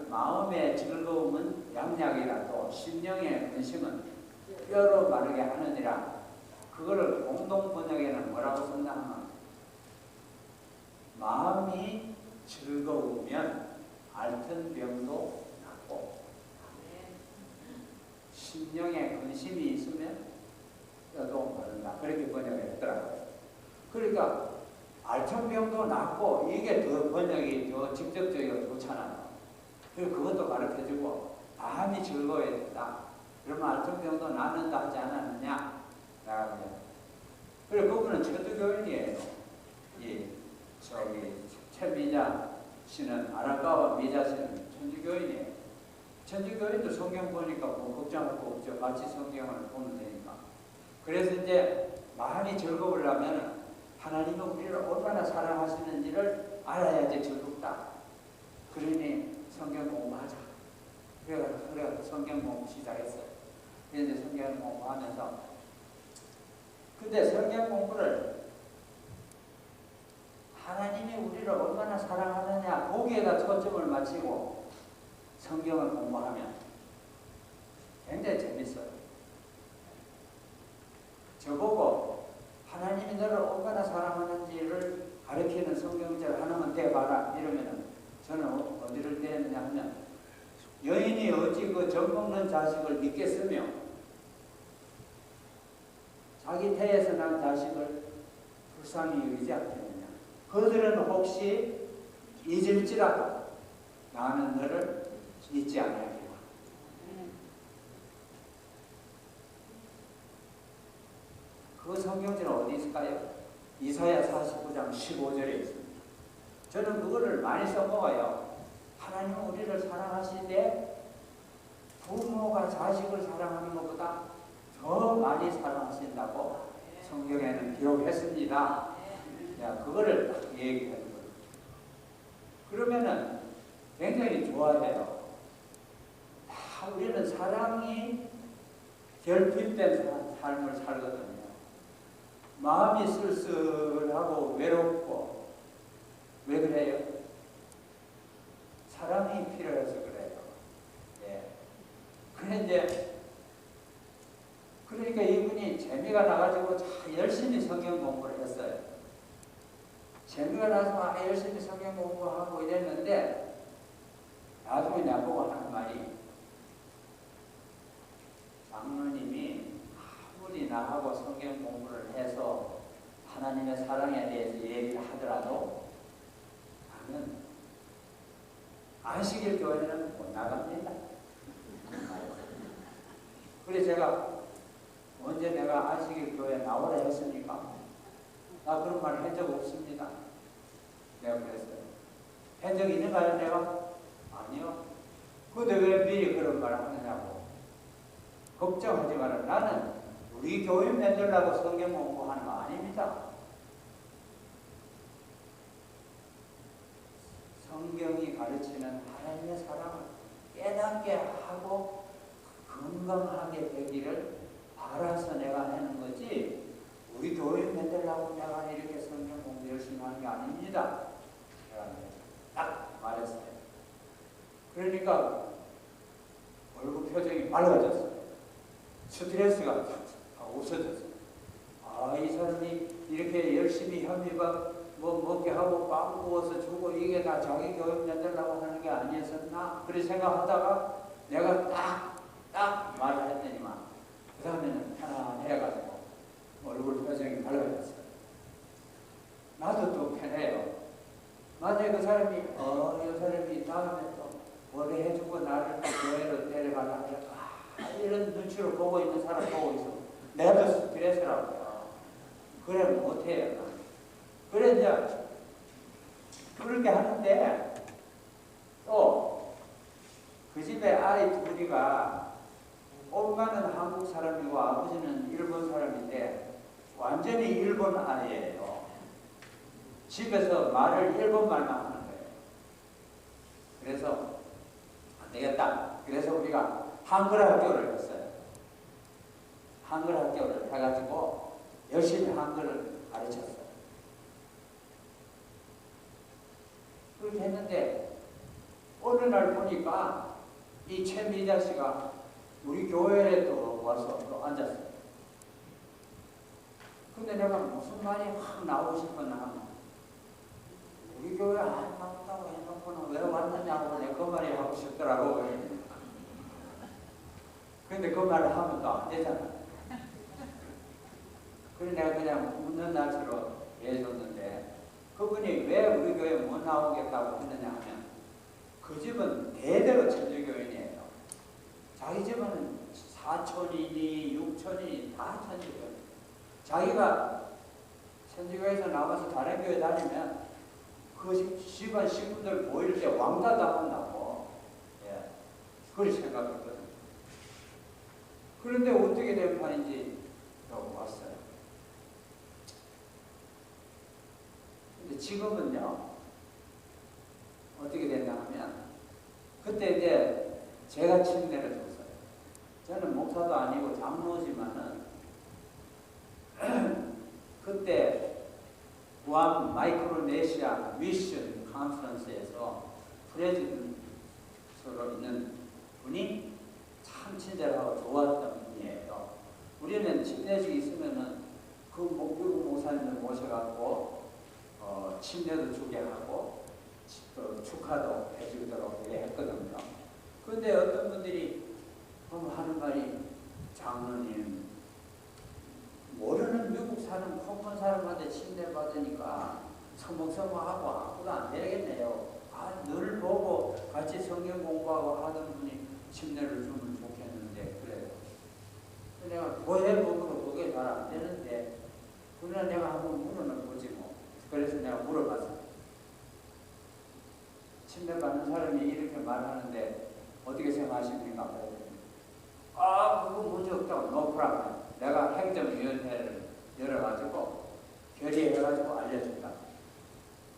마음의 즐거움은 양약이라도 심령의 근심은 뼈로 마르게 하느니라. 그거를 공동 번역에는 뭐라고 쓴다 하면 마음이 즐거우면 앓던 병도 낫고 심령에 근심이 있으면 뼈도 마른다. 그렇게 번역했더라고요. 그러니까 앓던 병도 낫고 이게 더 번역이 더 직접적이고 좋잖아요. 그리고 그것도 가르쳐주고 마음이 즐거워야 된다. 그러면 앓던 병도 낫는다 하지 않았느냐? 그리고 그분은 천주교인이에요. 최미자 씨는 아라카와 미자 씨는 천주교인이에요. 천주교인도 성경 보니까 뭐 걱정할 거 없죠. 같이 성경을 보면 되니까. 그래서 이제 마음이 즐거우려면 하나님은 우리를 얼마나 사랑하시는지를 알아야지 즐겁다. 그러니 성경 공부하자. 그래서 성경 공부 시작했어요. 그래서 이제 성경 공부하면서 근데 성경 공부를 하나님이 우리를 얼마나 사랑하느냐 거기에다 초점을 맞추고 성경을 공부하면 굉장히 재밌어요. 저보고 하나님이 너를 얼마나 사랑하는지를 가르치는 성경절 하나만 대봐라 이러면은 저는 어디를 대느냐 하면 여인이 어찌 그 젖 먹는 자식을 믿겠으며 자기 태에서 난 자식을 불쌍히 의지하겠느냐. 그들은 혹시 잊을지라도 나는 너를 잊지 않으리라. 그 성경지는 어디 있을까요? 이사야 49장 15절에 있습니다. 저는 그거를 많이 써먹어요. 하나님은 우리를 사랑하시되 부모가 자식을 사랑하는 것보다 더 많이 사랑하신다고 성경에는 기록했습니다. 그거를 딱 얘기하는 거예요. 그러면은 굉장히 좋아해요. 다 우리는 사랑이 결핍된 삶을 살거든요. 마음이 쓸쓸하고 외롭고 왜 그래요? 사랑이 필요해서 그래요. 그런데 그러니까 이분이 재미가 나가지고 열심히 성경 공부를 했어요. 재미가 나서 열심히 성경 공부하고 이랬는데 나중에 나보고 하는 말이 장로님이 아무리 나하고 성경 공부를 해서 하나님의 사랑에 대해서 얘기를 하더라도 나는 안식일 교회는 못 나갑니다. 그래서 제가 언제 내가 안식일 교회 나오라 했습니까? 나 그런 말 한 적 없습니다. 내가 그랬어요. 한 적 있는가요 내가? 아니요. 근데 왜 미리 그런 말을 하느냐고. 걱정하지 마라. 나는 우리 교회 만들려고 성경 공부하는 거 아닙니다. 성경이 가르치는 하나님의 사랑을 깨닫게 하고 건강하게 되기를 바라서 내가 하는 거지 우리 교회 만들려고 내가 이렇게 성경 공부 열심히 하는 게 아닙니다. 제가 딱 말했어요. 그러니까 얼굴 표정이 밝아졌어요. 스트레스가 다 없어졌어요. 이 사람이 이렇게 열심히 현미밥 뭐 먹게 하고 빵 구워서 주고 이게 다 자기 교육 만들려고 하는 게 아니었었나? 그렇게 생각하다가 내가 딱 말을 했더니만 그 다음에는 편안해가지고 얼굴 표정이 밝아졌어요. 나도 또 편해요. 만약에 그 사람이 이 사람이 다음에 또 뭐래 해주고 나를 또 교회로 데려가려고 이런 눈치로 보고 있는 사람 보고 있어. 내가 스트레스라고요. 그래 못해요. 그래 이제 그렇게 하는데 또 그 집에 아이 둘이가 엄마는 한국 사람이고 아버지는 일본 사람인데 완전히 일본 아이예요. 집에서 말을 일본말만 하는 거예요. 그래서 안 되겠다. 그래서 우리가 한글 학교를 했어요. 한글 학교를 해가지고 열심히 한글을 가르쳤어요. 그렇게 했는데 어느 날 보니까 이 최미자 씨가 우리 교회에 또 와서 또 앉았어요. 근데 내가 무슨 말이 확 나오고 싶었나 하면 우리 교회 안 왔다고 해놓고는 왜 왔느냐고 내가 그 말이 하고 싶더라고. 근데 그 말을 하면 또 안 되잖아. 그래서 내가 그냥 묻는 낯으로 해줬는데 그분이 왜 우리 교회에 못 나오겠다고 했느냐 하면 그 집은 대대로 천주교인이에요. 자기 집은 사촌이니 육촌이니 다 천주교인. 자기가 천주교에서 나와서 다른 교회 다니면 그 집안 식구들 모일 때 왕따 당한다고. 예. 그렇게 생각했거든. 그런데 어떻게 된 판인지 왔어요. 근데 지금은요, 어떻게 됐나 하면, 그때 이제 제가 침례를 줬어요. 저는 목사도 아니고 장로지만은, 그때 구암 마이크로네시아 미션 컨퍼런스에서 프레지던트로 있는 분이 참 친절하고 좋았던 분이에요. 우리는 침례식이 있으면은 그 미국 목사님들 모셔갖고 침례도 주게 하고 또 축하도 해주도록 했거든요. 그런데 어떤 분들이 하는 말이 장로님 모르는 미국 사는 콩콘 사람한테 침례 받으니까 서먹서먹하고 아무도 안 되겠네요. 늘 보고 같이 성경 공부하고 하던 분이 침례를 주면 좋겠는데 그래요. 내가 고해법으로 그게 잘 안 되는데 그러나 내가 한번 물어는 보지 뭐. 그래서 내가 물어봤어요. 침례 받는 사람이 이렇게 말하는데 어떻게 생각하십니까? 그거 문제 없다고 노프라블. 내가 행정위원회를 열어가지고 결의해가지고 알려준다.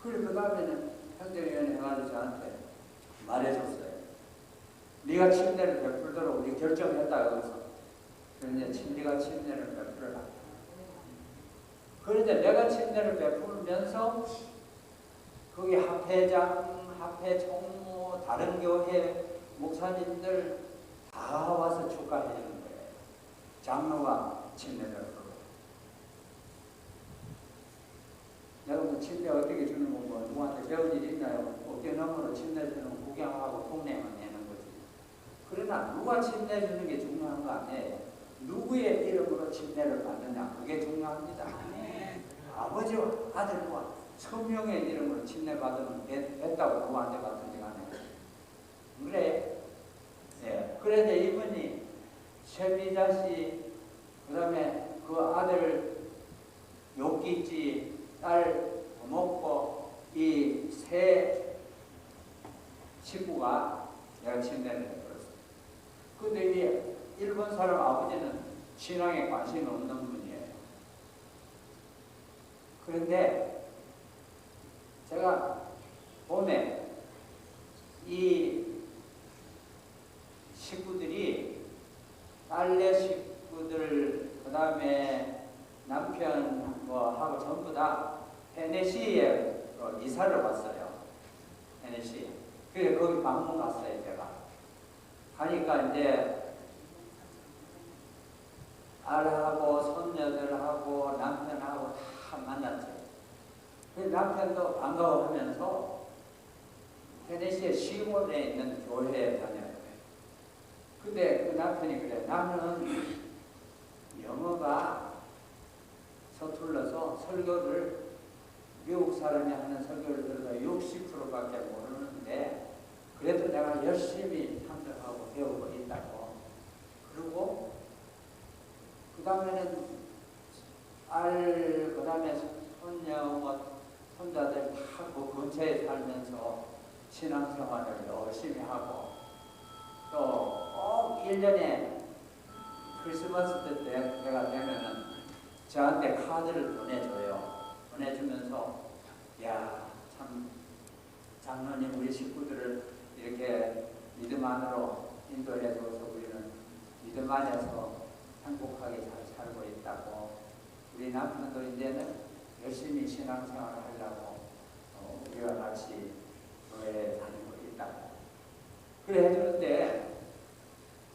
그리고 그 다음에는 행정위원회 해가지고 저한테 말해줬어요. 네가 침례를 베풀도록 우리 결정했다 여기서. 그런데 네가 침례를 베풀어라. 그런데 내가 침례를 베풀면서 거기 합회장, 합회 총무, 다른 교회 목사님들 다 와서 축하해 주는 거예요. 장로가 침례를 베풀고. 내가 뭐 침례 어떻게 주는 거 뭐 누구한테 배운 일 있나요? 어깨너머로 침례 주는 거 구경하고 동네만 내는 거지. 그러나 누가 침례 주는 게 중요한 거 아니에요. 누구의 이름으로 침례를 받느냐 그게 중요합니다. 아버지와 아들과 성령의 이름으로 침례 받으면 됐다고 누구한테 받든지 간에. 그래. 네. 그런데 이분이 최미자 씨, 그 다음에 그 아들 욕기지 딸 먹고 이 세 식구가 내가 침례를 해버렸어. 근데 이 일본 사람 아버지는 신앙에 관심이 없는 분이에요. 그런데 제가 봄에 이 식구들이 딸네 식구들 그 다음에 남편 하고 전부 다 테네시에 이사를 왔어요. 테네시. 그래서 거기 방문 갔어요 제가. 가니까 이제 딸하고 손녀들하고 남편하고 다 만났죠. 남편도 반가워하면서 테네시의 시골에 있는 교회에 다녀요. 근데 그 남편이 그래. 나는 영어가 서툴러서 설교를 미국 사람이 하는 설교를 들어서 60%밖에 모르는데 그래도 내가 열심히 참석하고 배우고 있다고. 그리고 그 다음에는 그다음에 손녀, 뭐 손자들 다 그 근처에 살면서 신앙생활을 열심히 하고 또 꼭 1년에 크리스마스 때가 되면은 저한테 카드를 보내주면서 야, 참 장로님 우리 식구들을 이렇게 믿음 안으로 인도해 줘서 우리는 믿음 안에서 행복하게 잘 살고 있다고, 우리 남편도 이제는 열심히 신앙생활을 하려고 우리와 같이 교회에 다니고 있다고 그래 해주는데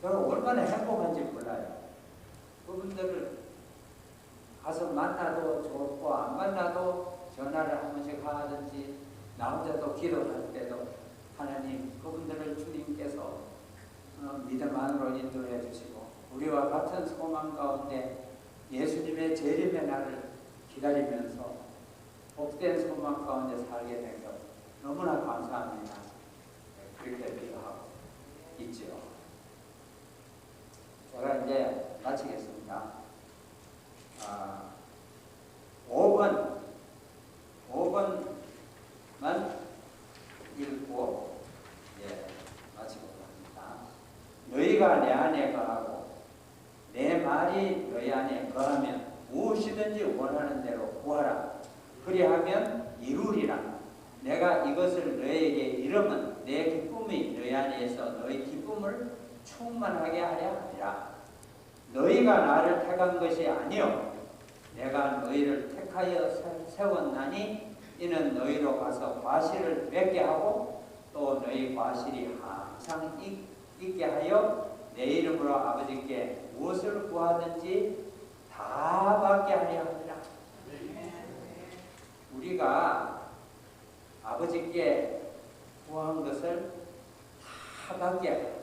저는 얼마나 행복한지 몰라요. 그분들을 가서 만나도 좋고 안 만나도 전화를 한 번씩 하든지 나 혼자도 기도할 때도 하나님 그분들을 주님께서 믿음 안으로 인도해 주시고 우리와 같은 소망 가운데 예수님의 재림의 날을 기다리면서 복된 소망 가운데 살게 된 것 너무나 감사합니다. 그렇게 기도하고 있죠. 제가 이제 마치겠습니다. 5번만 읽고 마치고자 합니다. 너희가 내 안에 거하고 내 말이 너희 안에 거하면 무엇이든지 원하는 대로 구하라. 그리하면 이루리라. 내가 이것을 너희에게 이름은 내 기쁨이 너희 안에서 너희 기쁨을 충만하게 하려 함이라. 너희가 나를 택한 것이 아니요 내가 너희를 택하여 세웠나니 이는 너희로 가서 과실을 맺게 하고 또 너희 과실이 항상 있게 하여 내 이름으로 아버지께 무엇을 구하든지 다 받게 하려 합니다. 우리가 아버지께 구한 것을 다 받게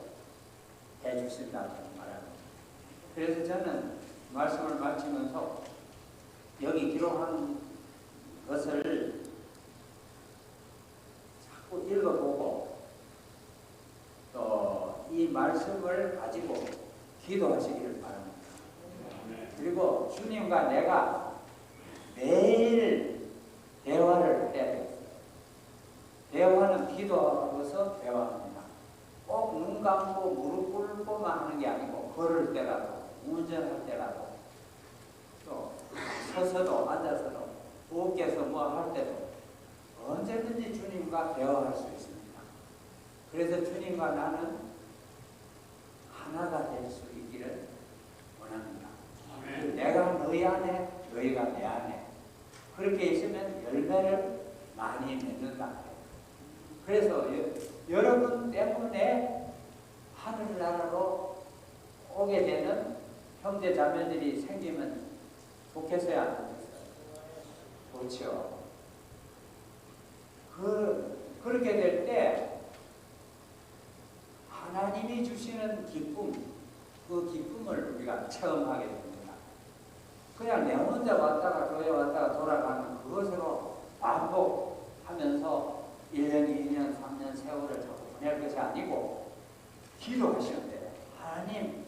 해주신다는 말합니다. 그래서 저는 말씀을 마치면서 여기 기록한 것을 자꾸 읽어보고 또 이 말씀을 가지고 기도하시기를 바랍니다. 그리고 주님과 내가 매일 대화를 해야 되겠어요. 대화는 기도하고서 대화합니다. 꼭 눈 감고 무릎 꿇고만 하는 게 아니고 걸을 때라도 운전할 때라도 또 서서도 앉아서도 부엌에서 뭐 할 때도 언제든지 주님과 대화할 수 있습니다. 그래서 주님과 나는 하나가 될 수 있기를 원합니다. 내가 너희 안에 너희가 내 안에 그렇게 있으면 열매를 많이 맺는다. 그래서 여러분 때문에 하늘나라로 오게 되는 형제 자매들이 생기면 좋겠어요, 안 좋겠어요? 좋죠. 그렇게 될 때 하나님이 주시는 기쁨, 그 기쁨을 우리가 체험하게 됩니다. 그냥 내 혼자 왔다가 교회 왔다가 돌아가는 그것으로 반복하면서 1년, 2년, 3년 세월을 자꾸 보낼 것이 아니고 기도하셔야 돼요. 하나님,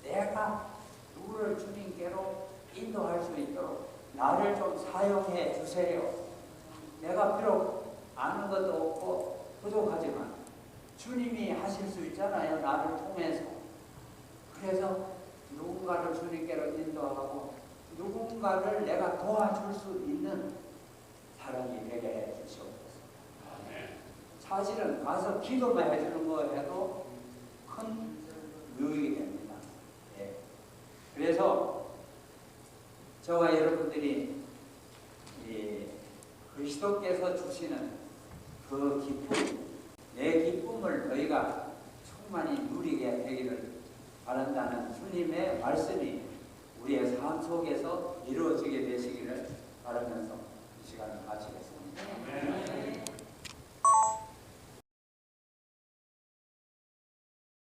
내가 누구를 주님께로 인도할 수 있도록 나를 좀 사용해 주세요. 내가 비록 아는 것도 없고 부족하지만 주님이 하실 수 있잖아요. 나를 통해서. 그래서 누군가를 주님께로 인도하고 누군가를 내가 도와줄 수 있는 사람이 되게 해 주시옵소서. 사실은 가서 기도만 해주는 거 해도 큰 유익이 됩니다. 예. 그래서 저와 여러분들이 그리스도께서 주시는 그 기쁨, 내 기쁨을 너희가 충만히 누리게 되기를 바란다는 주님의 말씀이 우리의 삶 속에서 이루어지게 되시기를 바라면서 이 시간을 마치겠습니다.